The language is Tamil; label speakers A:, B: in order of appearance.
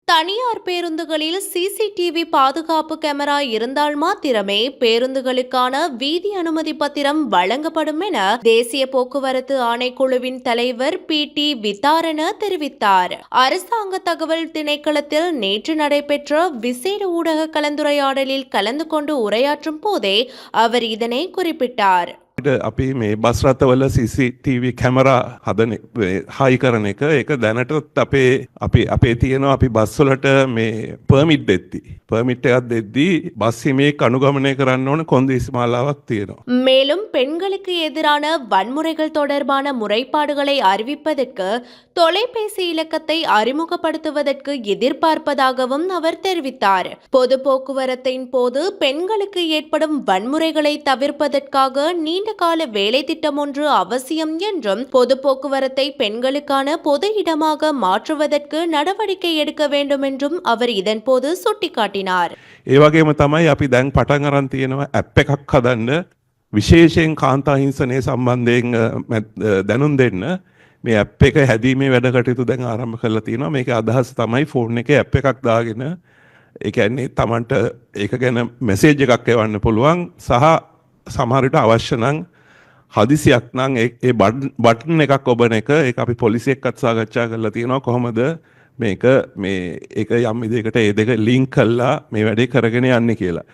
A: தனியார் பேருந்துகளில் சிசிடிவி பாதுகாப்பு கேமரா இருந்தால் மாத்திரமே பேருந்துகளுக்கான வீதி அனுமதி பத்திரம் வழங்கப்படும் என தேசிய போக்குவரத்து ஆணைக்குழுவின் தலைவர் PT விதாரண தெரிவித்தார். அரசாங்க தகவல் திணைக்களத்தில் நேற்று நடைபெற்ற விசேட ஊடக கலந்துரையாடலில் கலந்து கொண்டு உரையாற்றும் போதே அவர் இதனை குறிப்பிட்டார்.
B: අපි මේ බස් රථවල CCTV කැමරා හදන හයි කරන එක ඒක දැනටත් අපේ තියෙනවා අපි බස් වලට මේ පර්මිට් දෙද්දි පර්මිට් එකක් දෙද්දී බස් හිමියෙක් අනුගමනය කරන්න ඕන කොන්දේසි මාලාවක් තියෙනවා.
A: மேலும் பெண்களுக்கு எதிரான வன்முறைகள் தொடர்பான முறைப்பாடுகளை அறிவிப்பதற்கு தொலைபேசி இலக்கத்தை அறிமுகப்படுத்துவதற்கு எதிர்பார்ப்பதாகவும் அவர் தெரிவித்தார். பொது போக்குவரத்தின் போது பெண்களுக்கு ஏற்படும் வன்முறைகளை தவிர்ப்பதற்காக நீண்ட கால வேலை திட்டம் ஒன்று அவசியம் என்றும் பொது போக்குவரத்தை பெண்களுக்கான பொது இடமாக மாற்றுவதற்கு நடவடிக்கை எடுக்க வேண்டும் என்றும் அவர் இதன்போது சுட்டிக்காட்டினார்.
B: ඒ වගේම තමයි අපි දැන් පටන් අරන් තියෙනවා ඇප් එකක් හදන්න විශේෂයෙන් කාන්තා හිංසනය සම්බන්ධයෙන් දැනුම් දෙන්න. මේ ඇප් එක හැදීමේ වැඩ කටයුතු දැන් ආරම්භ කරලා තියෙනවා. මේකේ අදහස තමයි ෆෝන් එකේ ඇප් එකක් දාගෙන ඒ කියන්නේ Tamanට ඒක ගැන මෙසේජ් එකක් එවන්න පුළුවන් සහ සමහර විට අවශ්‍ය නම් හදිසියක් නම් ඒ බටන් එකක් ඔබන එක ඒක අපි පොලිසිය එක්කත් සාකච්ඡා කරලා තියෙනවා කොහොමද මේක ඒක යම් විදිහකට ඒ දෙක ලින්ක් කරලා මේ වැඩේ කරගෙන යන්නේ කියලා.